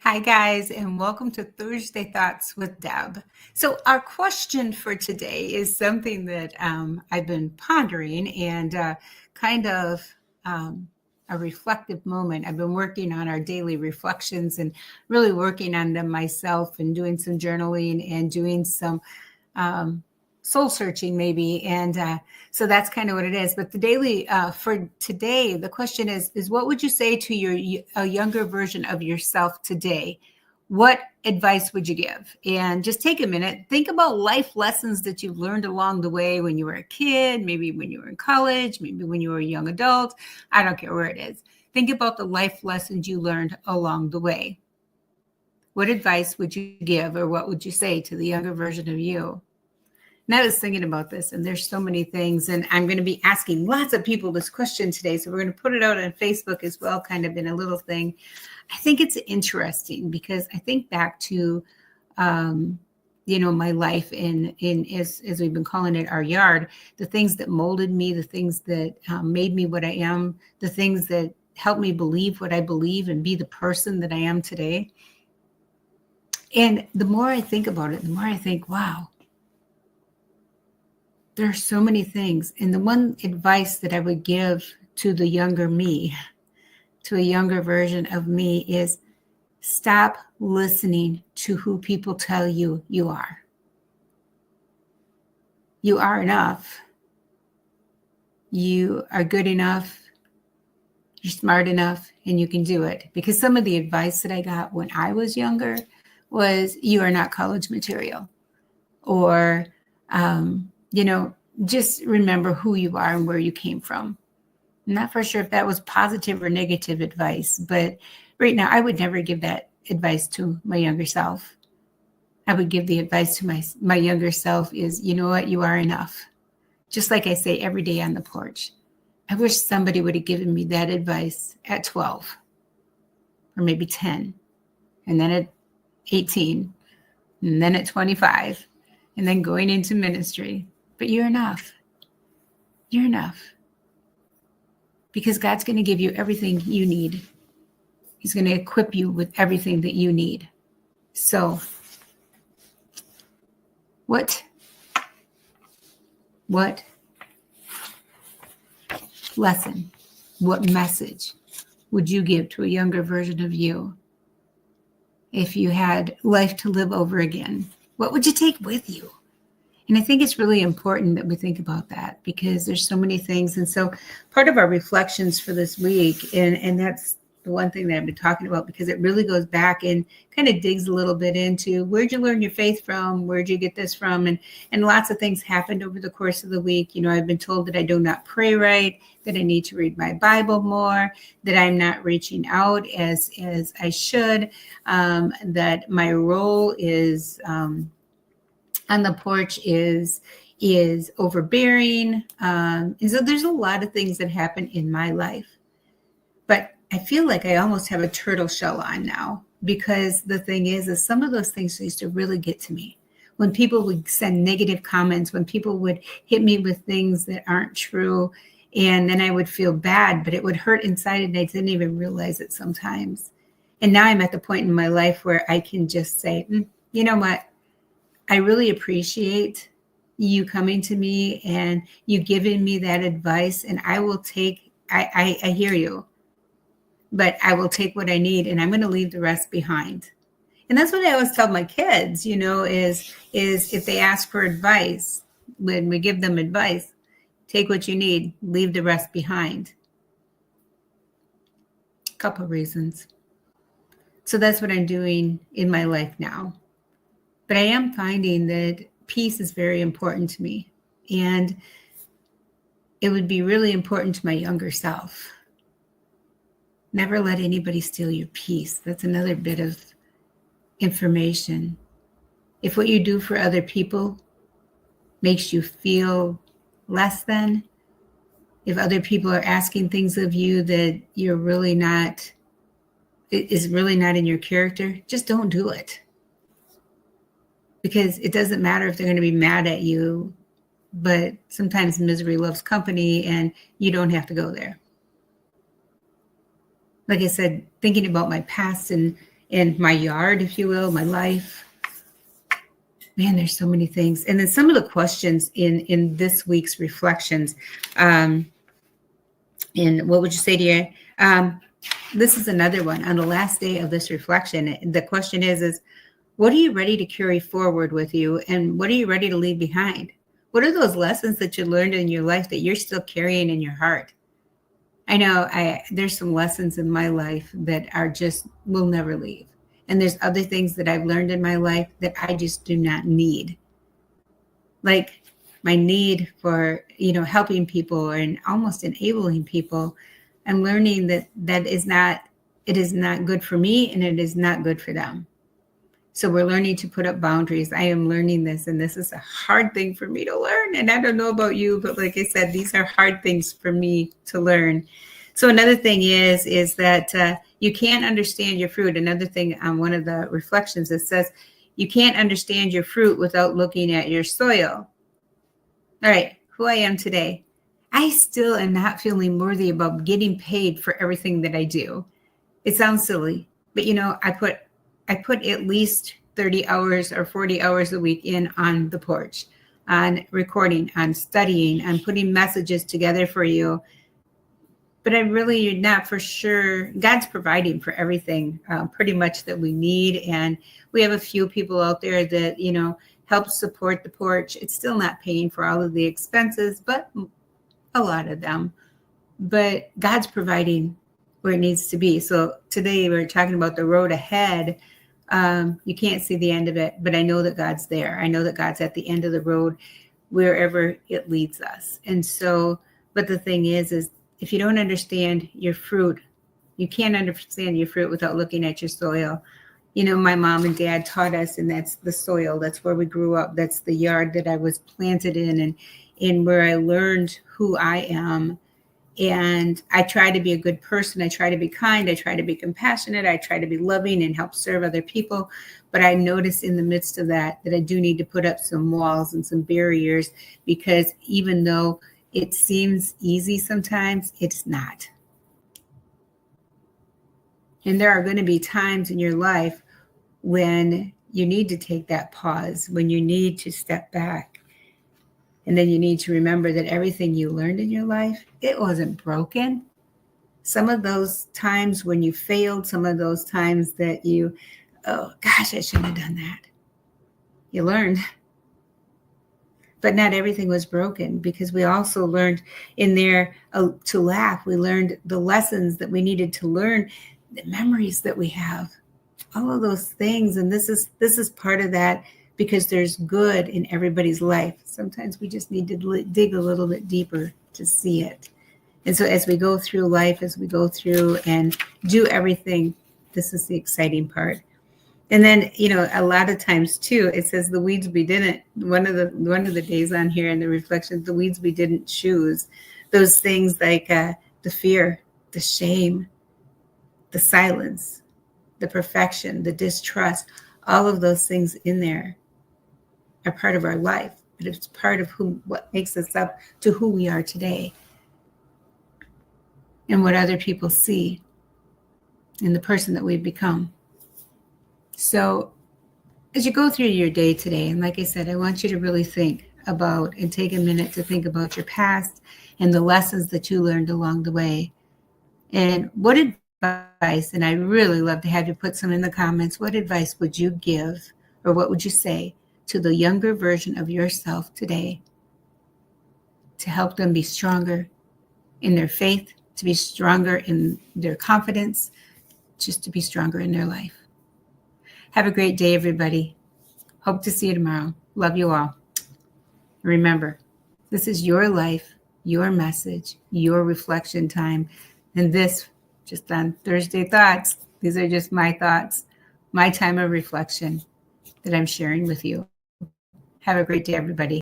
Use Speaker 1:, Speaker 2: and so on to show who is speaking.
Speaker 1: Hi, guys, and welcome to Thursday Thoughts with Deb. So, our question for today is something that I've been pondering and kind of um, a reflective moment. I've been working on our daily reflections and really working on them myself and doing some journaling and doing some um, soul searching, maybe. And so that's kind of what it is. But the daily for today, the question is what would you say to a younger version of yourself today? What advice would you give? And just take a minute, think about life lessons that you've learned along the way when you were a kid, maybe when you were in college, maybe when you were a young adult. I don't care where it is. Think about the life lessons you learned along the way. What advice would you give, or what would you say to the younger version of you? And I was thinking about this, and there's so many things, and I'm going to be asking lots of people this question today. So we're going to put it out on Facebook as well, kind of in a little thing. I think it's interesting because I think back to, my life in as we've been calling it, our yard, the things that molded me, the things that made me what I am, the things that helped me believe what I believe and be the person that I am today. And the more I think about it, the more I think, wow, there are so many things. And the one advice that I would give to the younger me, to a younger version of me, is stop listening to who people tell you you are. You are enough. You are good enough. You're smart enough, and you can do it. Because some of the advice that I got when I was younger was, you are not college material. Or, just remember who you are and where you came from. I'm not for sure if that was positive or negative advice, but right now I would never give that advice to my younger self. I would give the advice to my younger self is, you know what, you are enough. Just like I say every day on the porch. I wish somebody would have given me that advice at 12 or maybe 10, and then at 18, and then at 25, and then going into ministry. But you're enough. You're enough. Because God's going to give you everything you need. He's going to equip you with everything that you need. So, what lesson, what message would you give to a younger version of you if you had life to live over again? What would you take with you? And I think it's really important that we think about that, because there's so many things. And so part of our reflections for this week, and that's the one thing that I've been talking about, because it really goes back and kind of digs a little bit into, where'd you learn your faith from? Where'd you get this from? And lots of things happened over the course of the week. I've been told that I do not pray right, that I need to read my Bible more, that I'm not reaching out as I should, that my role is on the porch is overbearing. And so there's a lot of things that happen in my life. But I feel like I almost have a turtle shell on now, because the thing is some of those things used to really get to me. When people would send negative comments, when people would hit me with things that aren't true, and then I would feel bad, but it would hurt inside and I didn't even realize it sometimes. And now I'm at the point in my life where I can just say, you know what? I really appreciate you coming to me and you giving me that advice, and I will take, I hear you, but I will take what I need, and I'm going to leave the rest behind. And that's what I always tell my kids, is if they ask for advice, when we give them advice, take what you need, leave the rest behind. A couple reasons. So that's what I'm doing in my life now. But I am finding that peace is very important to me. And it would be really important to my younger self. Never let anybody steal your peace. That's another bit of information. If what you do for other people makes you feel less than, if other people are asking things of you that you're really not, is really not in your character, just don't do it. Because it doesn't matter if they're going to be mad at you, but sometimes misery loves company, and you don't have to go there. Like I said, thinking about my past and in my yard, if you will, my life. Man, there's so many things. And then some of the questions in this week's reflections. And what would you say to you? This is another one. On the last day of this reflection, the question is what are you ready to carry forward with you? And what are you ready to leave behind? What are those lessons that you learned in your life that you're still carrying in your heart? I know there's some lessons in my life that are just will never leave. And there's other things that I've learned in my life that I just do not need. Like my need for, helping people and almost enabling people. I'm learning that it is not good for me and it is not good for them. So we're learning to put up boundaries. I am learning this, and this is a hard thing for me to learn. And I don't know about you, but like I said, these are hard things for me to learn. So another thing is that you can't understand your fruit. Another thing on one of the reflections, it says, you can't understand your fruit without looking at your soil. All right, who I am today. I still am not feeling worthy about getting paid for everything that I do. It sounds silly, but I put at least 30 hours or 40 hours a week in on the porch, on recording, on studying, on putting messages together for you. But I really not for sure. God's providing for everything pretty much that we need. And we have a few people out there that, help support the porch. It's still not paying for all of the expenses, but a lot of them. But God's providing where it needs to be. So today we're talking about the road ahead. You can't see the end of it, but I know that God's there. I know that God's at the end of the road, wherever it leads us. And so, but the thing is if you don't understand your fruit, you can't understand your fruit without looking at your soil. My mom and dad taught us, and that's the soil. That's where we grew up. That's the yard that I was planted in, and in where I learned who I am. And I try to be a good person. I try to be kind. I try to be compassionate. I try to be loving and help serve other people. But I notice in the midst of that I do need to put up some walls and some barriers, because even though it seems easy sometimes, it's not. And there are going to be times in your life when you need to take that pause, when you need to step back. And then you need to remember that everything you learned in your life, it wasn't broken. Some of those times when you failed, some of those times that oh gosh, I shouldn't have done that. You learned. But not everything was broken, because we also learned in there to laugh. We learned the lessons that we needed to learn, the memories that we have, all of those things. And this is part of that, because there's good in everybody's life. Sometimes we just need to dig a little bit deeper to see it. And so as we go through life, as we go through and do everything, this is the exciting part. And then, a lot of times too, it says the weeds we didn't, one of the days on here in the reflections, the weeds we didn't choose, those things like the fear, the shame, the silence, the perfection, the distrust, all of those things in there are part of our life, but it's part of what makes us up to who we are today and what other people see in the person that we've become. So as you go through your day today, and like I said, I want you to really think about and take a minute to think about your past and the lessons that you learned along the way. And what advice, and I really love to have you put some in the comments, what advice would you give, or what would you say to the younger version of yourself today to help them be stronger in their faith, to be stronger in their confidence, just to be stronger in their life? Have a great day, everybody. Hope to see you tomorrow. Love you all. Remember, this is your life, your message, your reflection time. And this, just on Thursday Thoughts, these are just my thoughts, my time of reflection that I'm sharing with you. Have a great day, everybody.